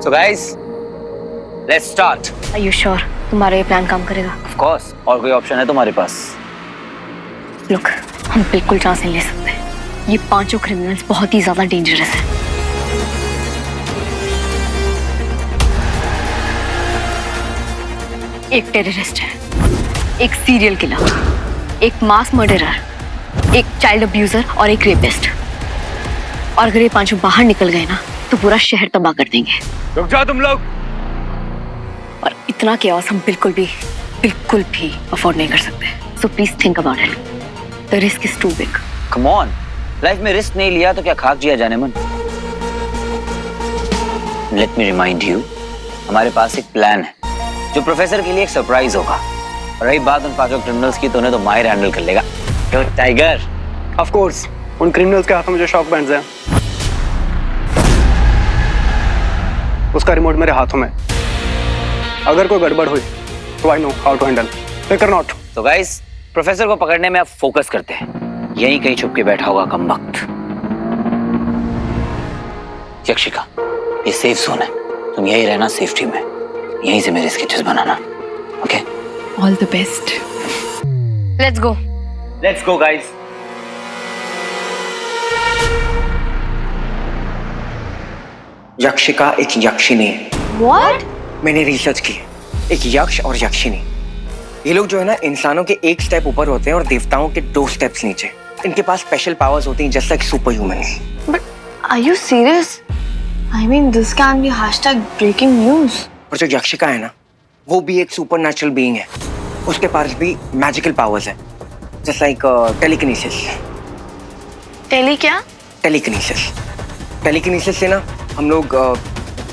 So guys, let's start. Are you sure तुम्हारा ये plan काम करेगा? Of course. और कोई ऑप्शन है तुम्हारे पास? Look, हम बिल्कुल चांस नहीं ले सकते। ये पांचों क्रिमिनल्स बहुत ही ज्यादा डेंजरस हैं। एक टेररिस्ट है, एक सीरियल किलर, एक मास मर्डरर, एक चाइल्ड अब्यूजर और एक रेपिस्ट। और अगर ये पांचों बाहर निकल गए ना तो पूरा शहर तबाह कर देंगे। रुक जाओ तुम लोग। और इतना केओस हम बिल्कुल भी अफोर्ड नहीं कर सकते। So please think about it. The risk is too big. Come on, life में रिस्क नहीं लिया तो क्या खाक जिया जाने मन। लेट मी रिमाइंड यू, हमारे पास एक प्लान है जो प्रोफेसर के लिए एक सरप्राइज होगा। रही बात उन पांचों क्रिमिनल्स की तो उन्हें तो माहिर हैंडल कर लेगा। तो टाइगर, ऑफ कोर्स, उन क्रिमिनल्स के हाथों में जो शॉक बैंड्स हैं, उसका रिमोट मेरे हाथों में। अगर कोई गड़बड़ हुई तो I know how to handle. फिकर नॉट। तो गाइस, प्रोफेसर को पकड़ने में अब फोकस करते हैं। यहीं कहीं छुप के बैठा होगा कमबख्त यक्षिका। ये सेफ जोन है, तुम यही रहना सेफ्टी में। यहीं से मेरे स्केचेस बनाना, okay? All the best. Let's go. Let's go guys. Yakshika एक यक्षिनी है। What? मैंने रिसर्च की, एक यक्ष और यक्षिनी, ये लोग जो है ना इंसानों के एक स्टेप ऊपर होते हैं और देवताओं के 2 स्टेप्स नीचे। इनके पास स्पेशल पावर्स होती हैं just like super humans. But are you serious? I mean, this can be #breaking news. और जो यक्षिका है ना, वो भी एक सुपरनैचुरल बीइंग है। उसके पास भी मैजिकल पावर्स है, जस्ट लाइक टेलीकिनेसिस। टेली क्या? टेलीकिनेसिस। टेलीकिनेसिस से ना हम लोग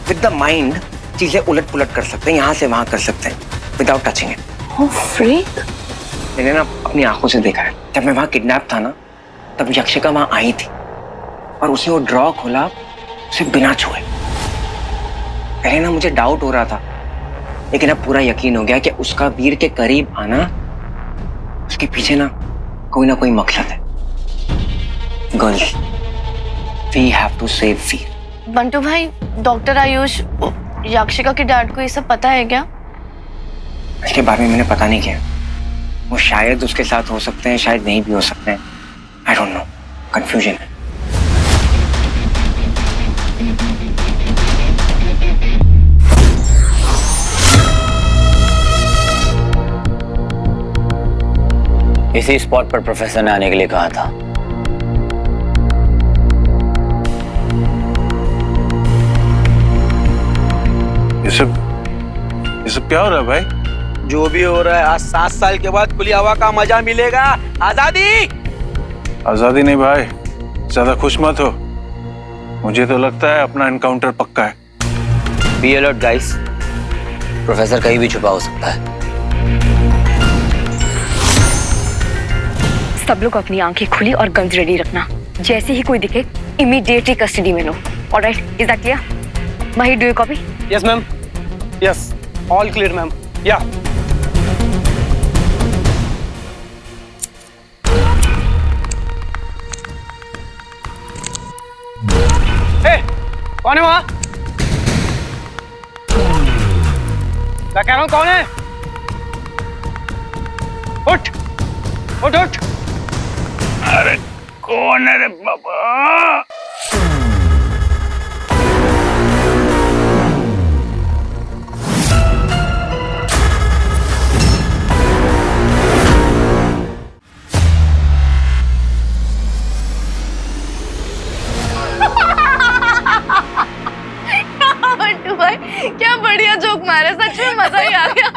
विद द माइंड चीजें उलट पुलट कर सकते हैं, यहाँ से वहाँ कर सकते हैं without touching it. Oh, freak. मैंने ना अपनी आंखों से देखा है। जब मैं वहाँ किडनैप था ना, तब यक्षिका वहाँ आई थी और उसने वो ड्रॉ खोला उसे बिना छुए। पहले ना मुझे डाउट हो रहा था, लेकिन अब पूरा यकीन हो गया कि उसका वीर के करीब आना, उसके पीछे ना कोई मकसद है। Girls, we have to save Veer. Bantu भाई, डॉक्टर आयुष यक्षिका के डैड को ये सब पता है क्या? इसके बारे में मैंने पता नहीं किया। वो शायद उसके साथ हो सकते हैं, शायद नहीं भी हो सकते हैं। आई डोंट नो, कंफ्यूजन है। इसी स्पॉट पर प्रोफेसर ने आने के लिए कहा था। ये सब क्या हो रहा है भाई? जो भी हो रहा है, आज 7 साल के बाद खुली हवा का मजा मिलेगा। आजादी। आजादी नहीं भाई, ज्यादा खुश मत हो। मुझे तो लगता है अपना एनकाउंटर पक्का है। बी अलर्ट गाइस, प्रोफेसर कहीं भी छुपा हो सकता है। सब लोग अपनी आंखें खुली और गन्स रेडी रखना। जैसे ही कोई दिखे इमीडिएटली कस्टडी में लो। Alright, is that clear? Mahir, do you copy? Yes ma'am. Yes, all clear ma'am. या कौन है वहां? मैं कह रहा हूं कौन है? उठ उठ उठ। अरे कौन है रे बाबा? बंटू भाई, क्या बढ़िया जोक मारे, सच में मजा ही आ गया।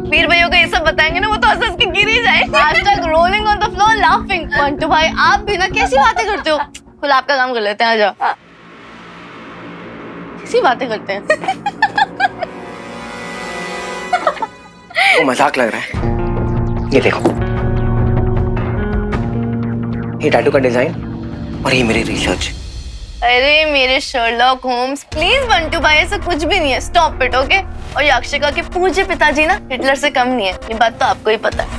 वीर भैया को ये सब बताएंगे ना, वो तो हंस के गिर ही जाए। Rolling on the floor laughing. Bantu भाई, आप भी ना कैसी बातें करते हो? खुद आपका काम कर लेते हैं, आ जाओ। कैसी बातें करते हैं? वो मजाक लग रहा है। ये देखो, ये टैटू का डिजाइन और ये मेरी रिसर्च। अरे मेरे शर्लॉक होम्स, प्लीज बंटू भाई, ऐसा कुछ भी नहीं है। Stop it, okay? और यक्षिका के पूज्य पिताजी ना हिटलर से कम नहीं है, ये बात तो आपको ही पता है।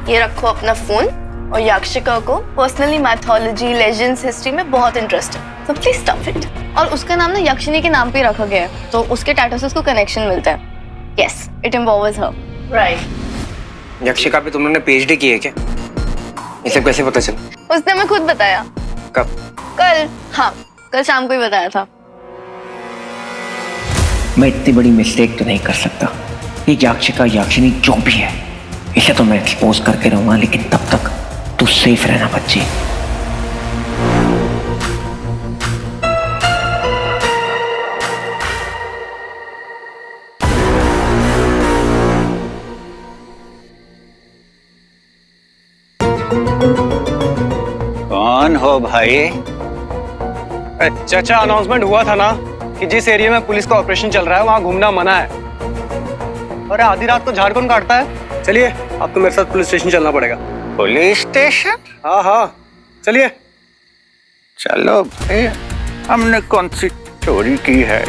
ये रखो अपना फोन और याक्षिका को पर्सनली मैथोलॉजी, लेजेंड्स, हिस्ट्री में बहुत इंटरेस्ट है, so please stop it. और उसका नाम ना यक्षिनी के नाम पे रखा गया है, तो उसके टैटू से उसको कनेक्शन मिलता है. Yes, it involves her. Right. यक्षिका पे तुमने PhD की है क्या? इसे कैसे पता चला? उसने हमें खुद बताया. कब? कल. हाँ, कल शाम को ही बताया था. मैं इतनी बड़ी मिस्टेक तो नहीं कर सकता. ये याक्षिका, याक्षिनी जो भी है, इसे तो मैं एक्सपोज करके रहूंगा, लेकिन तब तक तू सेफ रहना बच्ची. कौन हो भाई? चाचा, अनाउंसमेंट हुआ था ना कि जिस एरिया में पुलिस का ऑपरेशन चल रहा है वहाँ घूमना मना है. अरे आधी रात को झारखंड काटता है. चलिए, आपको मेरे साथ पुलिस स्टेशन चलना पड़ेगा. Police station? हाँ हाँ, चलिए. चलो भाई, हमने कौन सी चोरी की है?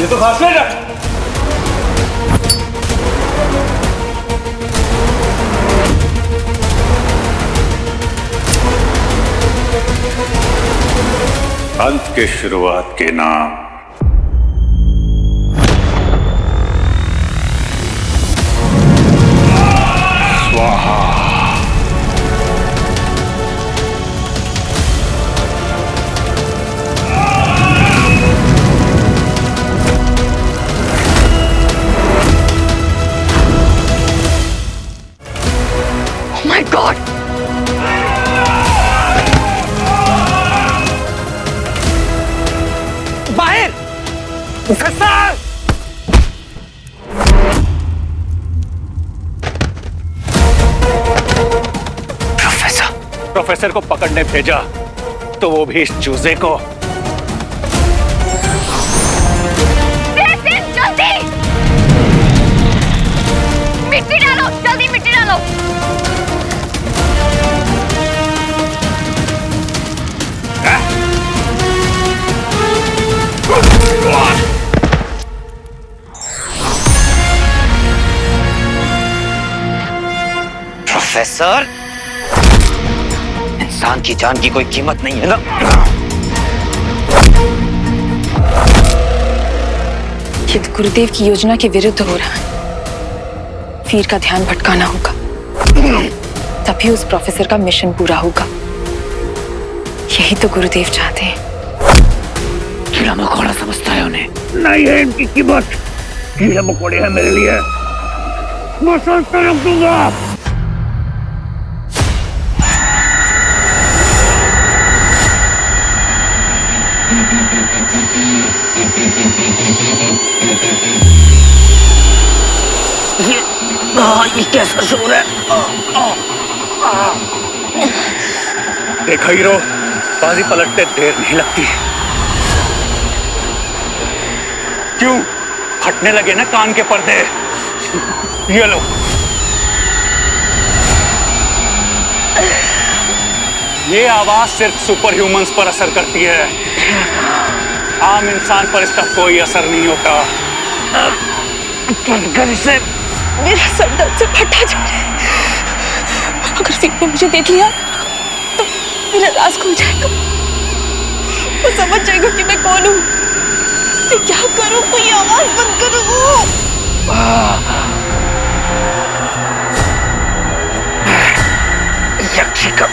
ये तो फासले रख. अंत के शुरुआत के नाम. स्वाहा. My God! बाहर. प्रोफेसर. प्रोफेसर को पकड़ने भेजा तो वो भी इस चूजे को. जल्दी! मिट्टी डालो, जल्दी मिट्टी डालो. प्रोफेसर, इंसान की जान की कोई कीमत नहीं है ना? ये तो गुरुदेव की योजना के विरुद्ध हो रहा है. वीर का ध्यान भटकाना होगा, तभी उस प्रोफेसर का मिशन पूरा होगा. यही तो गुरुदेव चाहते हैं. कीड़ा मकोड़ा समझता है उन्हें. नहीं है इनकी कीमत. कीड़े मकोड़े हैं मेरे लिए. मैं सोचता रख दूंगा. ये कैसा शोर है? देखा हीरो, बाजी पलटते देर नहीं लगती. क्यों? फटने लगे ना कान के पर्दे. ये लो. ये आवाज सिर्फ सुपर ह्यूमंस पर असर करती है. आम इंसान पर इसका कोई असर नहीं होता. से मेरा सर दर्द से फटा जा रहा है. अगर वीर ने मुझे देख लिया तो मेरा राज खुल जाएगा. वो समझ जाएगा कि मैं कौन हूँ. मैं क्या करूँ? कोई आवाज बंद करूँ. यक्षिका,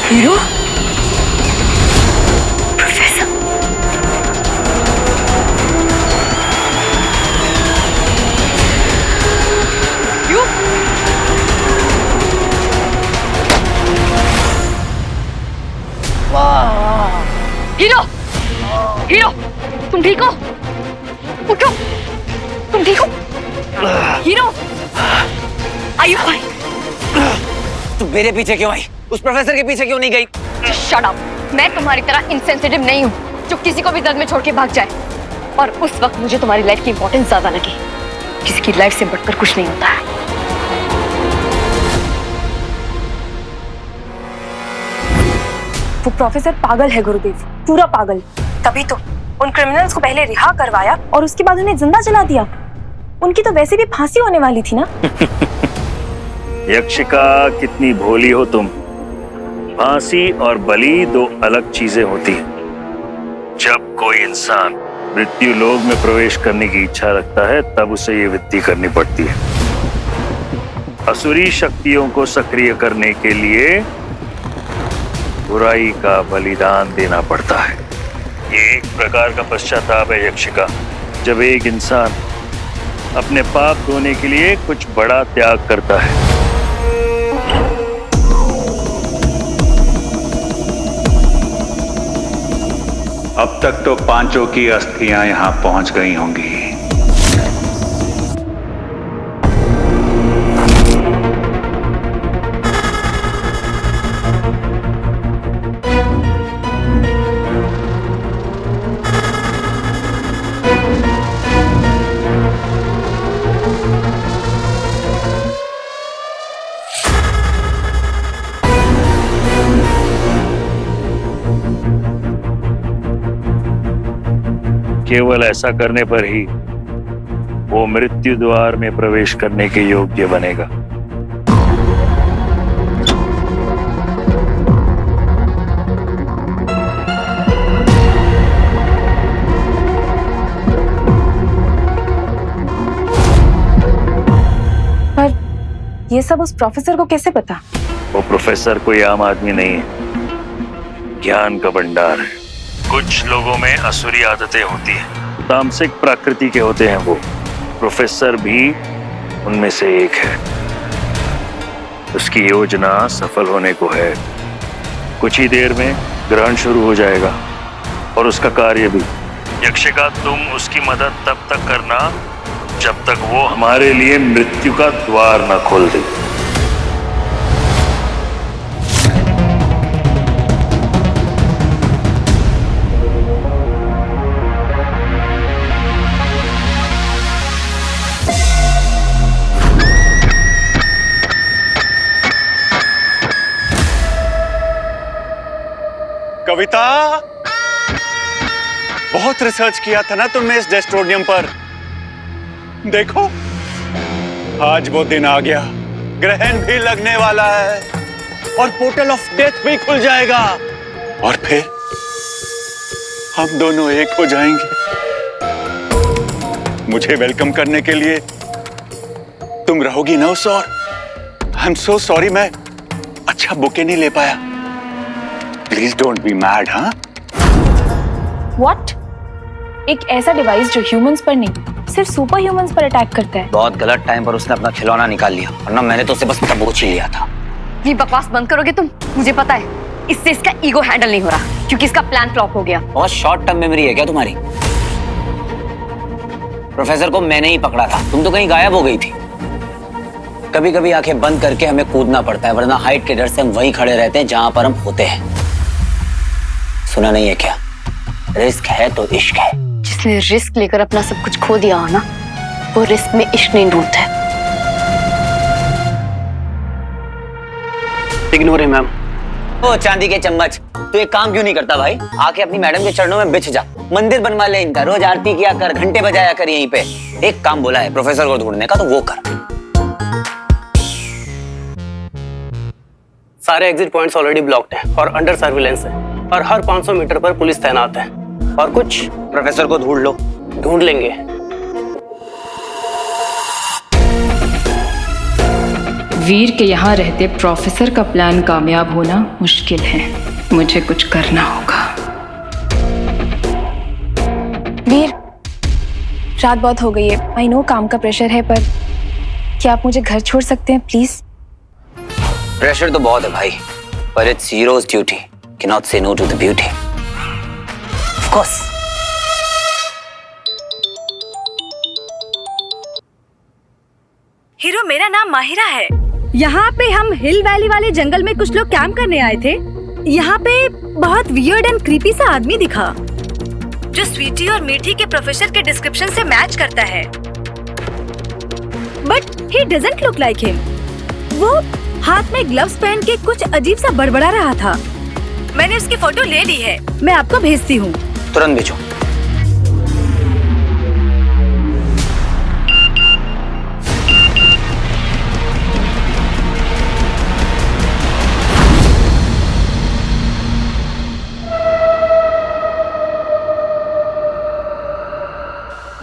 हीरो? प्रोफेसर? उठो, तुम ठीक हो? Hero, are you fine? तू मेरे पीछे क्यों आई? उस प्रोफेसर के पीछे क्यों नहीं गई? Shut up. मैं तुम्हारी तरह इंसेंसिटिव नहीं हूँ जो किसी को भी दर्द में छोड़ के भाग जाए। और उस वक्त मुझे तुम्हारी लाइफ की इंपॉर्टेंस ज्यादा लगी। किसी की लाइफ से बढ़कर कुछ नहीं होता है। वो प्रोफेसर पागल है गुरुदेव, पूरा पागल। तभी तो उन क्रिमिनल्स को पहले रिहा करवाया और उसके बाद उन्हें जिंदा जला दिया। उनकी तो वैसे भी फांसी होने वाली थी ना। यक्षिका, कितनी भोली हो तुम। फांसी और बलि दो अलग चीजें होती हैं। जब कोई इंसान मृत्यु लोक में प्रवेश करने की इच्छा रखता है तब उसे ये विद्धि करनी पड़ती है। असुरी शक्तियों को सक्रिय करने के लिए बुराई का बलिदान देना पड़ता है। ये एक प्रकार का पश्चाताप है यक्षिका, जब एक इंसान अपने पाप धोने के लिए कुछ बड़ा त्याग करता है। अब तक तो पांचों की अस्थियां यहां पहुंच गई होंगी। केवल ऐसा करने पर ही वो मृत्यु द्वार में प्रवेश करने के योग्य बनेगा। पर ये सब उस प्रोफेसर को कैसे पता? वो प्रोफेसर कोई आम आदमी नहीं है, ज्ञान का भंडार है। कुछ लोगों में असुरी आदतें होती हैं, तामसिक प्रकृति के होते हैं वो। प्रोफेसर भी उनमें से एक है। उसकी योजना सफल होने को है। कुछ ही देर में ग्रहण शुरू हो जाएगा और उसका कार्य भी। यक्षिका, तुम उसकी मदद तब तक करना जब तक वो हमारे लिए मृत्यु का द्वार न खोल दे। कविता, बहुत रिसर्च किया था ना तुमने इस डेस्ट्रोनियम पर। देखो, आज वो दिन आ गया। ग्रहण भी लगने वाला है और पोर्टल ऑफ डेथ भी खुल जाएगा और फिर हम दोनों एक हो जाएंगे। मुझे वेलकम करने के लिए तुम रहोगी ना उस ओर? आई एम सो सॉरी, मैं अच्छा बुके नहीं ले पाया। Please don't be mad. हाँ, व्हाट? एक ऐसा डिवाइस जो ह्यूमंस पर नहीं सिर्फ सुपर ह्यूमंस पर अटैक करता है। बहुत गलत टाइम पर उसने अपना खिलौना निकाल लिया, वरना मैंने तो उसे बस दबोच ही लिया था। ये बकवास बंद करोगे तुम? मुझे पता है इससे इसका ईगो हैंडल नहीं हो रहा, क्योंकि इसका प्लान फ्लॉप हो गया। बहुत शॉर्ट टर्म मेमोरी है क्या तुम्हारी? प्रोफेसर को मैंने ही पकड़ा था, तुम तो कहीं गायब हो गई थी। कभी कभी आंखें बंद करके हमें कूदना पड़ता है, वरना हाइट के डर से हम वहीं खड़े रहते हैं जहां पर हम होते हैं। सुना नहीं है क्या? रिस्क है तो इश्क है। जिसने रिस्क लेकर अपना सब कुछ खो दिया हो ना, वो रिस्क में इश्क नहीं ढूंढता है। इग्नोर है मैम। ओ चांदी के चम्मच, तू एक काम क्यों नहीं करता भाई? आके अपनी मैडम के चरणों में बिछ जा, मंदिर बनवा ले इनका, रोज आरती किया कर, घंटे बजाया कर यहीं पे। एक काम बोला है प्रोफेसर को ढूंढने का, तो वो कर। सारे एग्जिट पॉइंट्स ऑलरेडी ब्लॉक्ड हैं और अंडर सर्विलेंस है, और हर 500 मीटर पर पुलिस तैनात है। और कुछ प्रोफेसर को ढूंढ लो। ढूंढ लेंगे। वीर के यहाँ रहते प्रोफेसर का प्लान कामयाब होना मुश्किल है। मुझे कुछ करना होगा। वीर, रात बहुत हो गई है। आई नो काम का प्रेशर है, पर क्या आप मुझे घर छोड़ सकते हैं प्लीज? प्रेशर तो बहुत है भाई, पर it's heroes duty, cannot say no to the beauty. Of course. Hero मेरा नाम माहिरा है। यहाँ पे हम हिल वैली वाले जंगल में कुछ लोग कैंप करने आए थे। यहाँ पे बहुत वियर्ड एंड क्रीपी सा आदमी दिखा जो स्वीटी और मीठी के प्रोफेसर के डिस्क्रिप्शन से मैच करता है। But he doesn't look like him. वो हाथ में ग्लव्स पहन के कुछ अजीब सा बड़बड़ा रहा था। मैंने उसकी फोटो ले ली है, मैं आपको भेजती हूँ। तुरंत भेजो।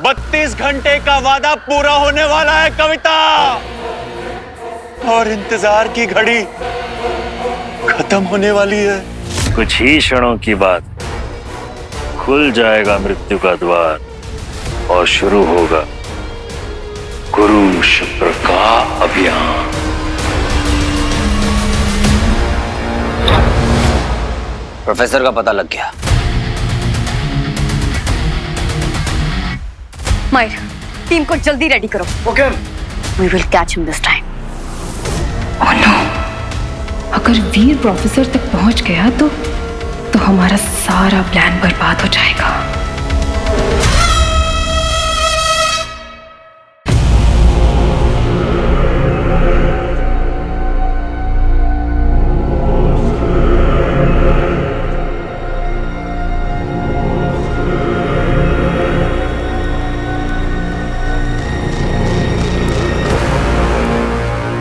बत्तीस घंटे का वादा पूरा होने वाला है कविता, और इंतजार की घड़ी खत्म होने वाली है। कुछ ही क्षणों की बात, खुल जाएगा मृत्यु का द्वार और शुरू होगा कुरुक्षेत्र का अभियान। प्रोफेसर का पता लग गया। मायर, टीम को जल्दी रेडी करो। Okay. We will catch him this time. Oh no! अगर वीर प्रोफेसर तक पहुंच गया तो हमारा सारा प्लान बर्बाद हो जाएगा।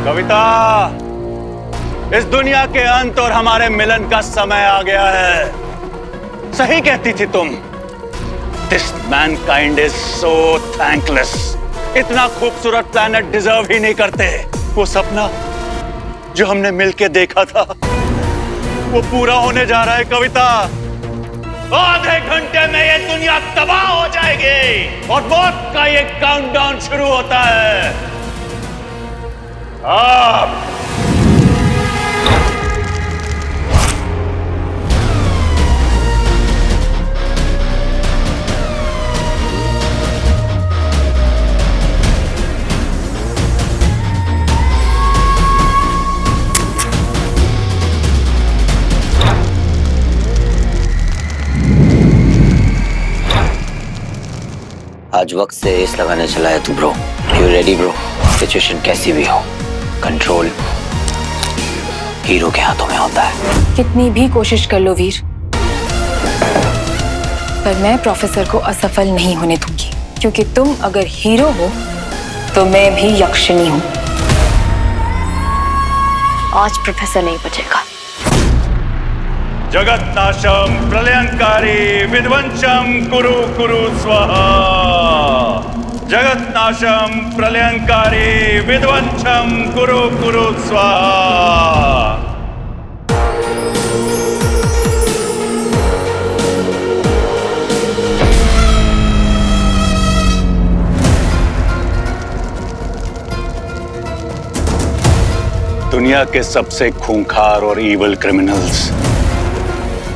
कविता, इस दुनिया के अंत और हमारे मिलन का समय आ गया है। सही कहती थी तुम। This mankind is so thankless. इतना खूबसूरत प्लैनेट डिजर्व ही नहीं करते। वो सपना जो हमने मिलके देखा था वो पूरा होने जा रहा है कविता। आधे घंटे में ये दुनिया तबाह हो जाएगी और मौत का ये काउंटडाउन शुरू होता है। अब आज वक्त से रेस लगाने चला है तू bro. You ready bro? Situation कैसी भी हो, कंट्रोल हीरो के हाथों में होता है। कितनी भी कोशिश कर लो वीर, पर मैं प्रोफेसर को असफल नहीं होने दूंगी, क्योंकि तुम अगर हीरो हो तो मैं भी यक्षिणी हूं। आज प्रोफेसर नहीं बचेगा। जगन्नाशम प्रलयंकारी विध्वंसम कुरु कुरु स्वाहा। जगन्नाशम प्रलयंकारी विध्वंसम कुरु कुरु स्वाहा। दुनिया के सबसे खूंखार और ईवल क्रिमिनल्स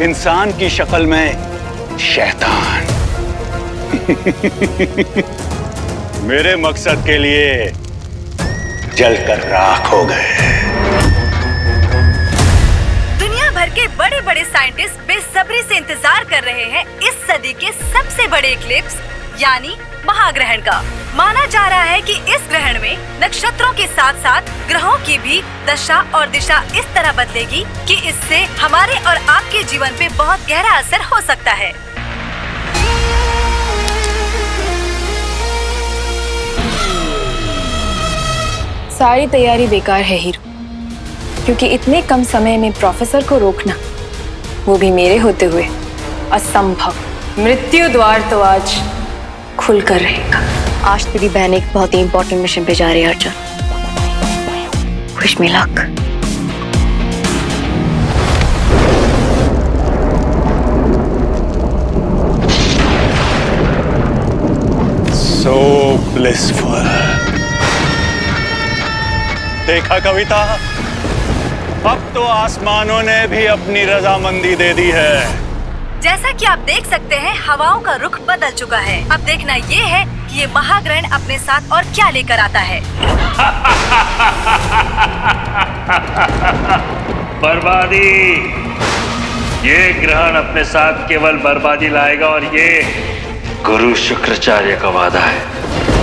इंसान की शक्ल में शैतान मेरे मकसद के लिए जलकर राख हो गए। दुनिया भर के बड़े बड़े साइंटिस्ट बेसब्री से इंतजार कर रहे हैं इस सदी के सबसे बड़े इक्लिप्स यानी महाग्रहण का। माना जा रहा है कि इस ग्रहण में नक्षत्रों के साथ साथ ग्रहों की भी दशा और दिशा इस तरह बदलेगी कि इससे हमारे और आपके जीवन पे बहुत गहरा असर हो सकता है। सारी तैयारी बेकार है हीरो, क्योंकि इतने कम समय में प्रोफेसर को रोकना, वो भी मेरे होते हुए, असंभव। मृत्यु द्वार तो आज खुल कर रहेगा। आज तेरी बहन एक बहुत ही इंपॉर्टेंट मिशन पे जा रही है Arjun. Wish me luck. So blissful। देखा कविता, अब तो आसमानों ने भी अपनी रजामंदी दे दी है। जैसा कि आप देख सकते हैं हवाओं का रुख बदल चुका है। अब देखना ये है कि कि ये महाग्रहण अपने साथ और क्या लेकर आता है। बर्बादी। ये ग्रहण अपने साथ केवल बर्बादी लाएगा और ये गुरु शुक्राचार्य का वादा है।